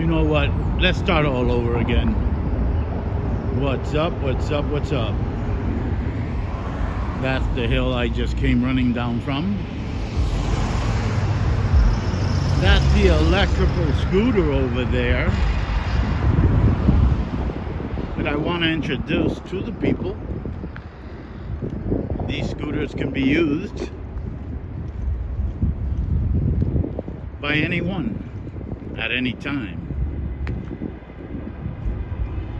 You know what? Let's start all over again. What's up? What's up? What's up? That's the hill I just came running down from. That's the electrical scooter over there that I want to introduce to the people. These scooters can be used by anyone at any time.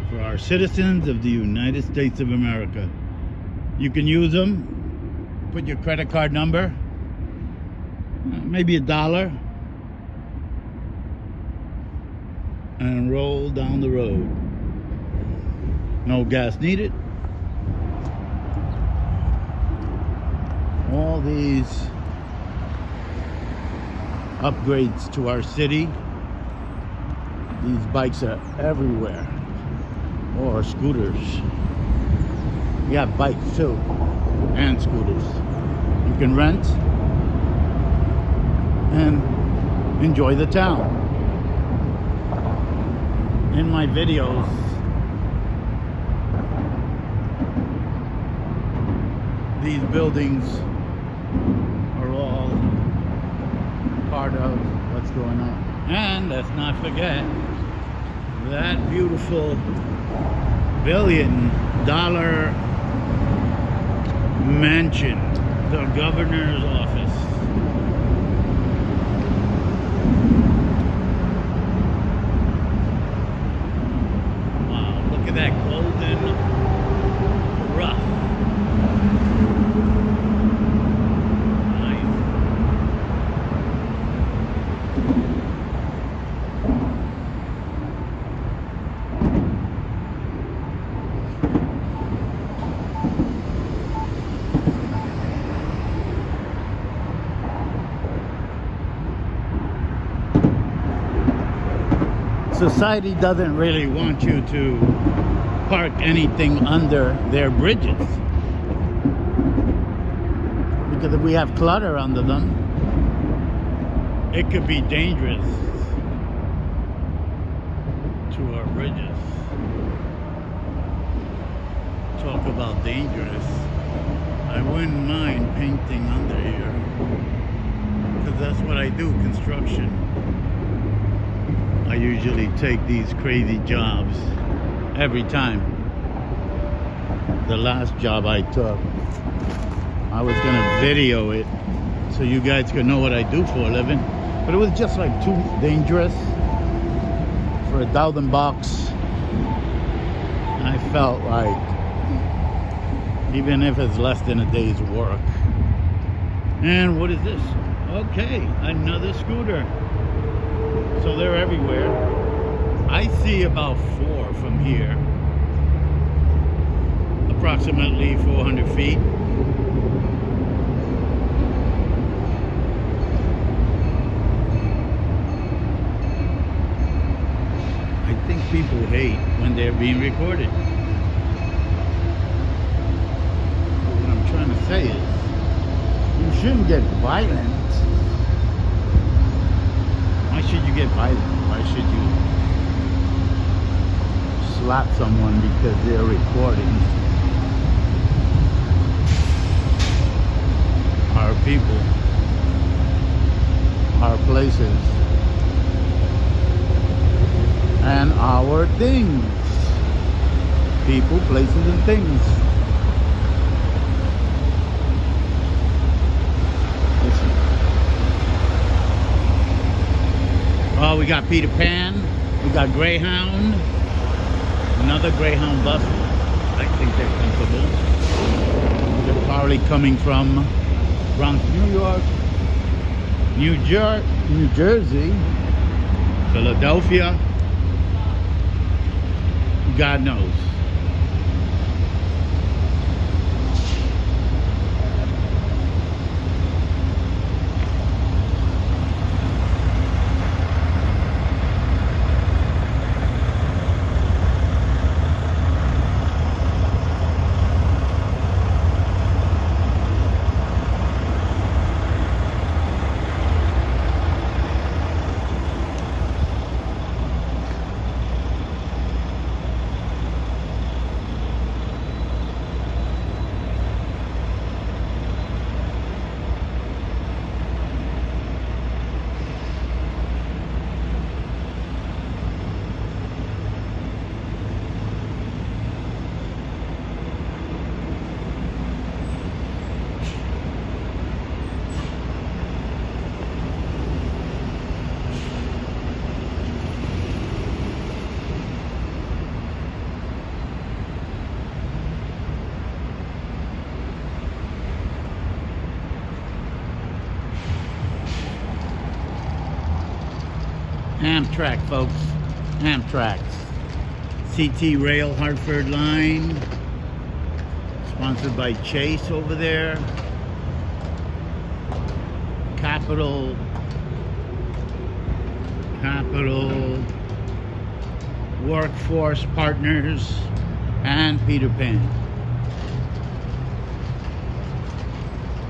For our citizens of the United States of America. You can use them, put your credit card number, maybe $1, and roll down the road. No gas needed. All these upgrades to our city. These bikes are everywhere. Or scooters. We have bikes too, and scooters. You can rent and enjoy the town. In my videos, these buildings are all part of what's going on. And let's not forget that beautiful $1 billion mansion, the governor's office. Wow, look at that golden rough. Society doesn't really want you to park anything under their bridges, because if we have clutter under them, it could be dangerous to our bridges. Talk about dangerous. I wouldn't mind painting under here, because that's what I do, construction. I usually take these crazy jobs every time. The last job I took, I was gonna video it so you guys could know what I do for a living, but it was just like too dangerous for $1,000. I felt like, even if it's less than a day's work. And what is this? Okay, another scooter. So they're everywhere. I see about 4 from here. Approximately 400 feet. I think people hate when they're being recorded. But what I'm trying to say is, you shouldn't get violent. Why should you get violent? Why should you slap someone because they're recording our people, our places, and our things? People, places, and things. Oh, we got Peter Pan, we got Greyhound, another Greyhound bus. I think they're comfortable. They're probably coming from Bronx, New York, New Jersey, Philadelphia, God knows. Amtrak, folks. Amtrak. CT Rail Hartford line. Sponsored by Chase over there. Capital. Workforce Partners. And Peter Pan.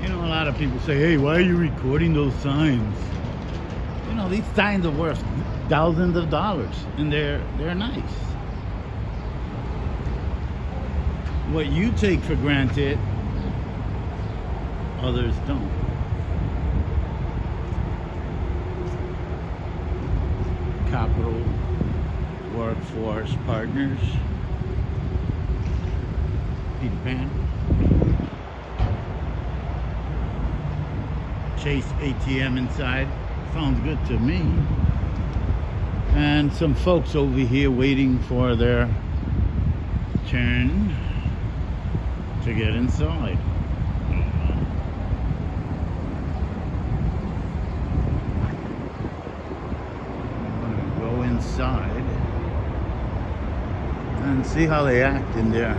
You know, a lot of people say, hey, why are you recording those signs? You know, these signs are worth thousands of dollars, and they're nice. What you take for granted, others don't. Capital Workforce Partners. Peter Pan. Chase ATM inside. Sounds good to me. And some folks over here waiting for their turn to get inside. I'm gonna go inside and see how they act in there.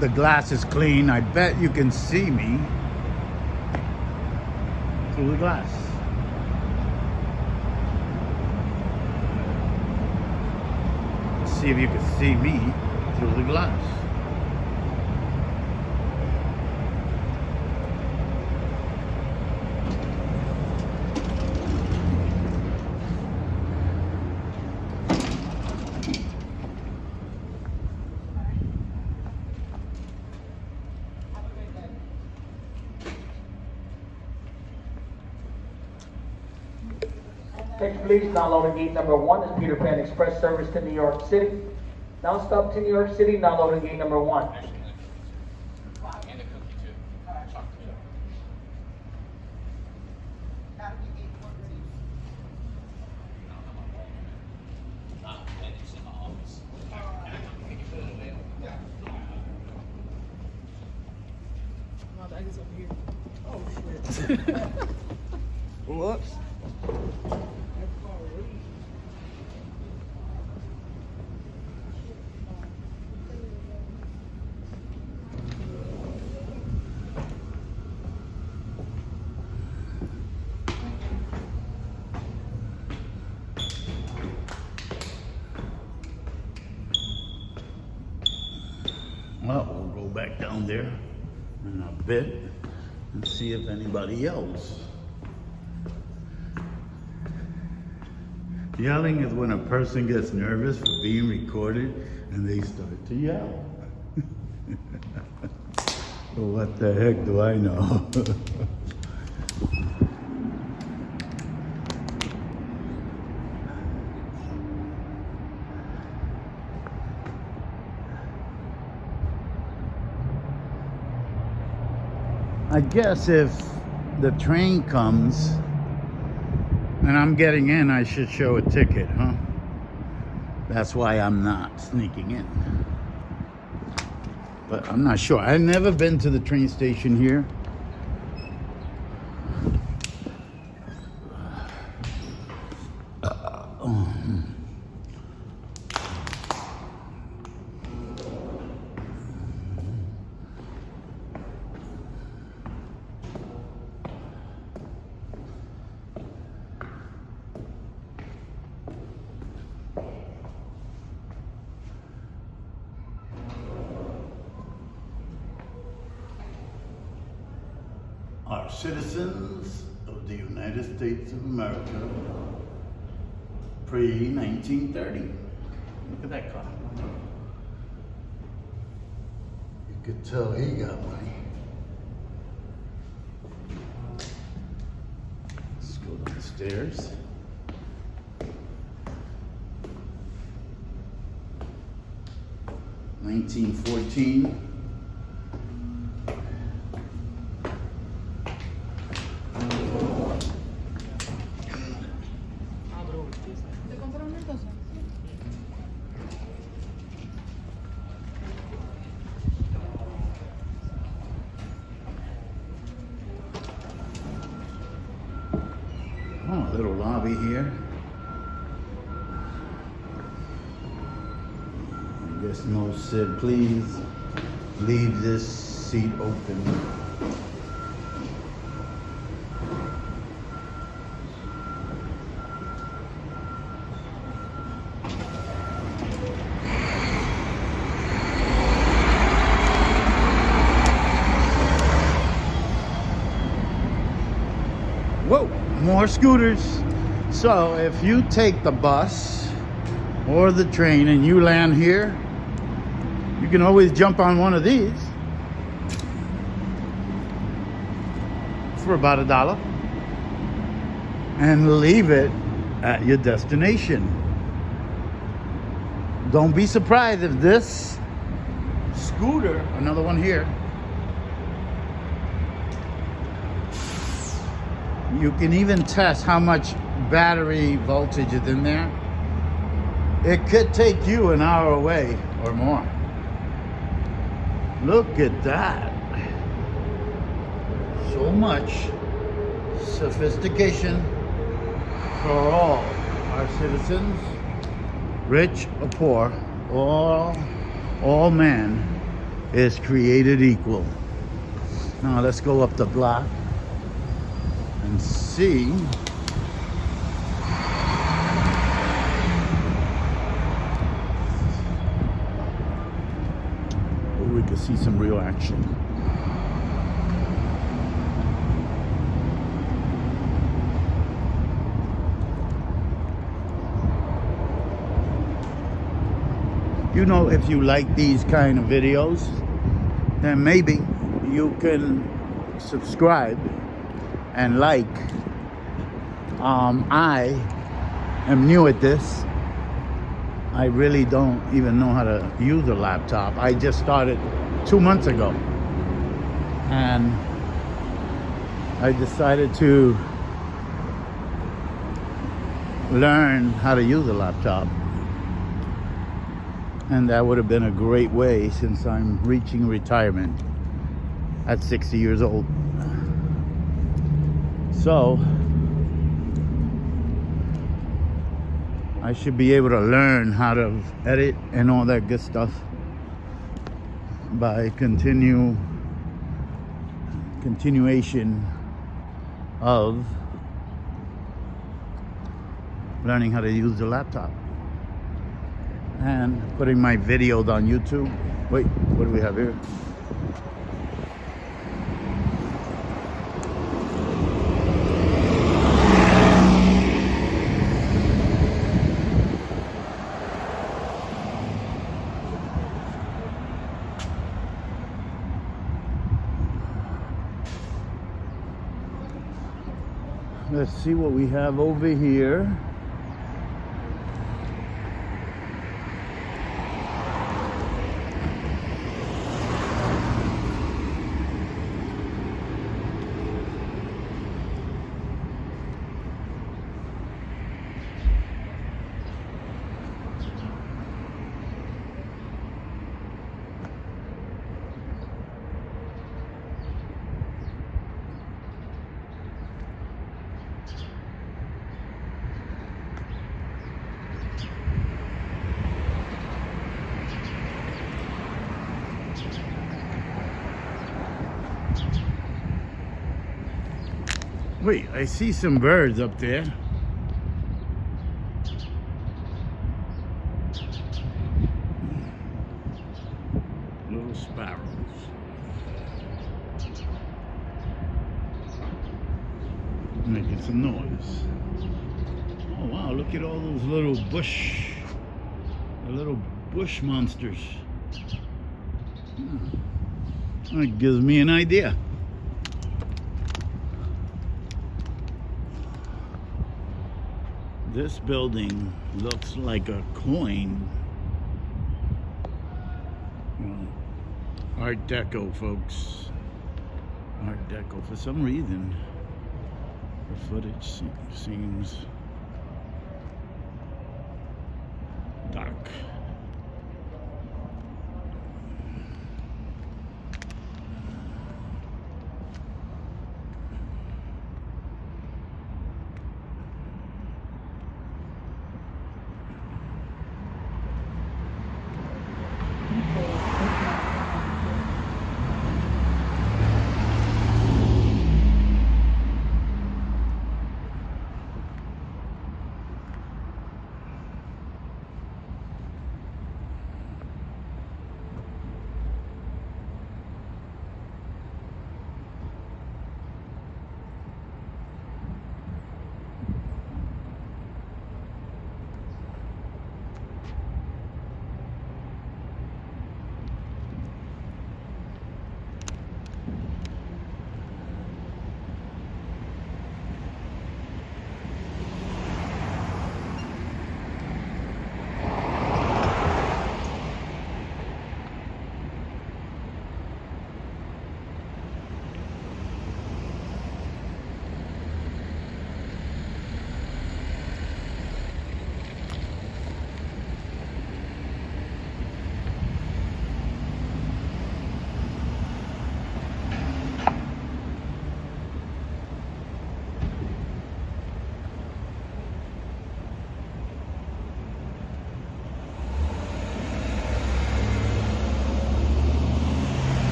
The glass is clean. I bet you can see me through the glass. Let's see if you can see me through the glass. Next, please, now loading gate number 1 is Peter Pan Express service to New York City. Now stop to New York City, now loading gate number 1. My bag is over here. Oh shit. Whoops. Well, we'll go back down there in a bit and see if anybody yells. Yelling is when a person gets nervous for being recorded and they start to yell. Well, what the heck do I know? I guess if the train comes and I'm getting in, I should show a ticket, huh? That's why I'm not sneaking in. But I'm not sure. I've never been to the train station here. Are citizens of the United States of America pre-1930. Look at that car. You could tell he got money. Let's go downstairs. $19.14. ¿Te compraron entonces? Oh, a little lobby here. I guess no said, please leave this seat open. Whoa, more scooters. So if you take the bus or the train and you land here, you can always jump on one of these for about $1 and leave it at your destination. Don't be surprised if this scooter, another one here, you can even test how much battery voltage is in there. It could take you an hour away or more. Look at that. So much sophistication for all our citizens, rich or poor, all man is created equal. Now let's go up the block and see where we can see some real action. You know, if you like these kind of videos, then maybe you can subscribe and like. I am new at this. I really don't even know how to use a laptop. I just started 2 months ago, and I decided to learn how to use a laptop, and that would have been a great way since I'm reaching retirement at 60 years old. So I should be able to learn how to edit and all that good stuff by continuation of learning how to use the laptop and putting my videos on YouTube. Wait, what do we have here? Let's see what we have over here. Wait, I see some birds up there. Little sparrows. Making some noise. Oh wow, look at all those little bush little bush monsters. That gives me an idea. This building looks like a coin. Art Deco, folks. Art Deco. For some reason, the footage seems dark.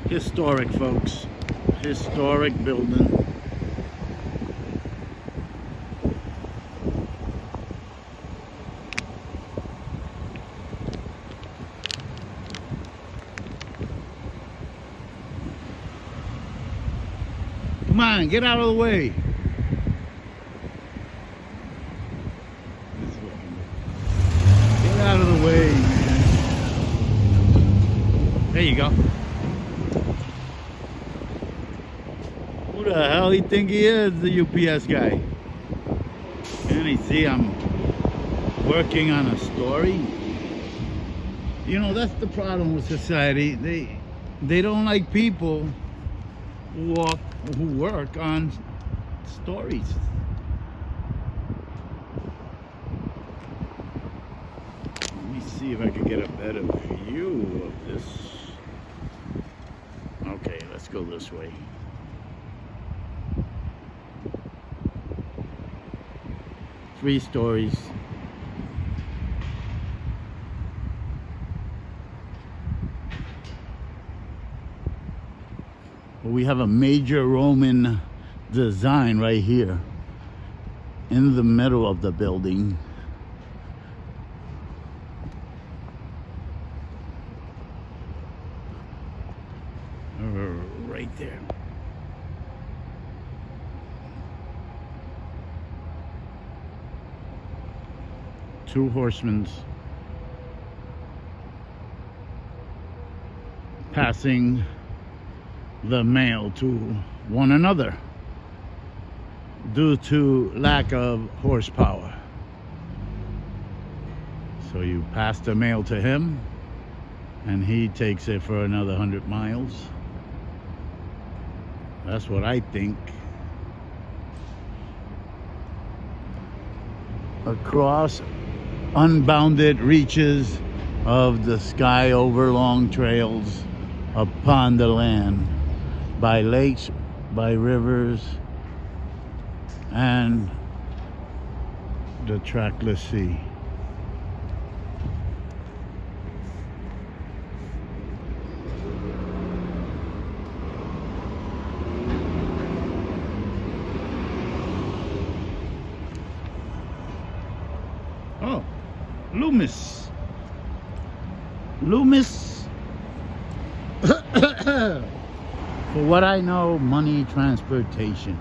Historic, folks. Historic building. Come on, get out of the way. This way. Get out of the way, man. There you go. Who the hell he think he is, the UPS guy? And he see I'm working on a story. You know, that's the problem with society. They don't like people who work on stories. Let me see if I can get a better view of this. Okay, let's go this way. Three stories. We have a major Roman design right here in the middle of the building. Right there. Two horsemen passing the mail to one another due to lack of horsepower. So you pass the mail to him and he takes it for another 100 miles. That's what I think. Across unbounded reaches of the sky, over long trails upon the land, by lakes, by rivers, and the trackless sea. Loomis. Loomis. For what I know, money transportation.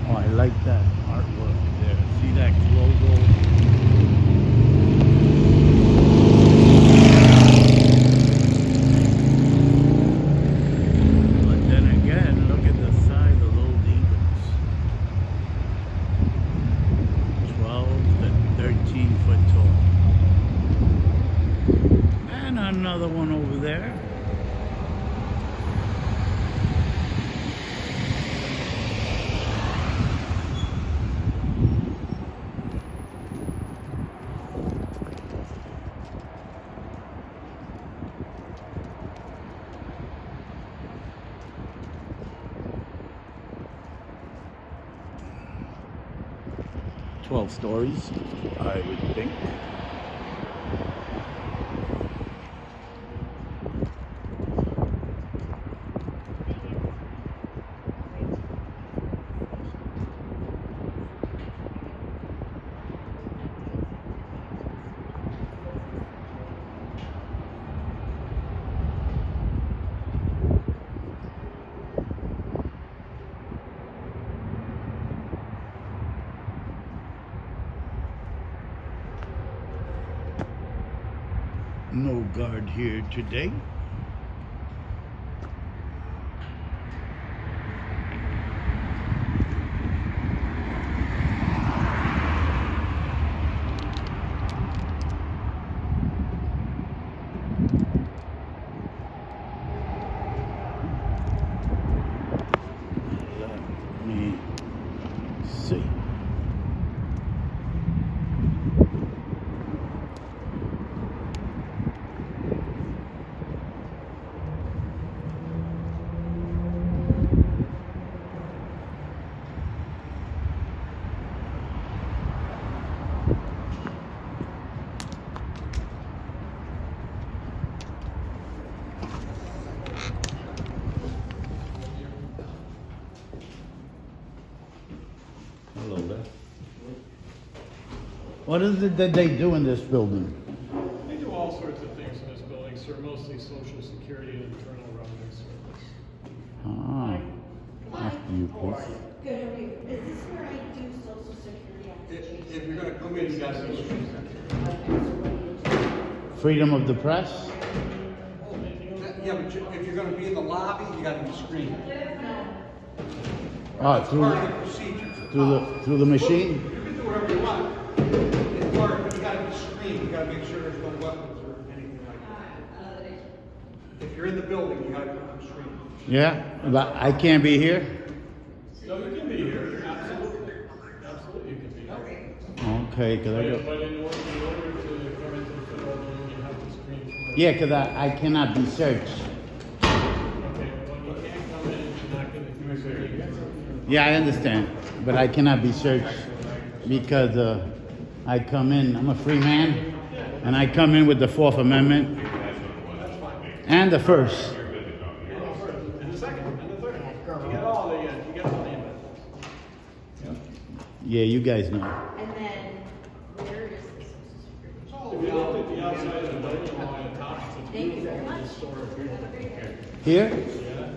Oh, I like that artwork there. See that logo? But then again, look at the size of those eagles. 12 to 13 foot tall. And another one over there. Stories, I would think. No guard here today. Let me see. Hello there. What is it that they do in this building? They do all sorts of things in this building, sir, mostly social security and internal revenue service. Ah, after you, please. Good, how are you? Is this where I do social security application? If you're gonna come in, you gotta be. Freedom of the press? Yeah, but if you're gonna be in the lobby, you gotta be screened. Ah, It's part of the procedure. through the machine? You can do whatever you want. It's part, but you gotta be screened, you gotta make sure there's no weapons or anything like that. If you're in the building, you gotta come screened. Yeah, but I can't be here? No, you can be here, absolutely. Absolutely, you can be here. Okay, cause I But go. in order to come into the federal building, you have to screen for. Yeah, cause I cannot be searched. Okay, well, you can't come in, you're not gonna do it. Yeah, I understand, but I cannot be searched because I come in, I'm a free man, and I come in with the Fourth Amendment and the First. And the second, and the third. You get all the amendments. Yeah, you guys know. And then, where is the social security? If you look at the outside of the building, on the top, it's a Thank you very beautiful much. historic building. Here? Yeah, I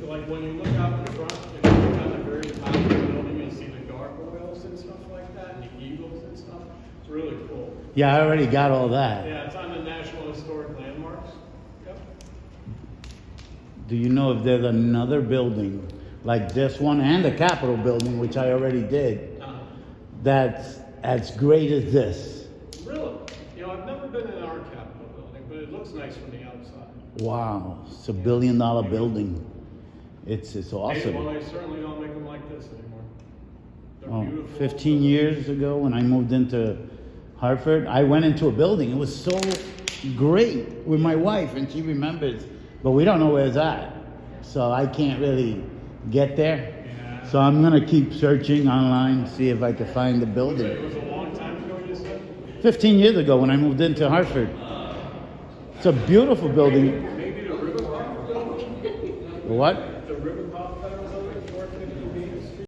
feel like when you look out in the front, if you look on the very top of the building, you'll see the gargoyles and stuff like that, and the eagles and stuff. It's really cool. Yeah, I already got all that. Yeah, it's on the National Historic Landmarks. Yep. Do you know if there's another building like this one and the Capitol building, which I already did, that's as great as this? Really? You know, I've never been in our Capitol building, but it looks nice from the outside. Wow, it's $1 billion building. It's Well, awesome. they certainly don't make them like this anymore. They're Oh, beautiful. 15 years ago when I moved into Hartford, I went into a building. It was so great with my wife, and she remembers, but we don't know where it's at. So I can't really get there. Yeah. So I'm gonna keep searching online, see if I can find the It building. was a long time ago, you said? 15 years ago when I moved into Hartford. It's a beautiful building. Maybe What? The River Pop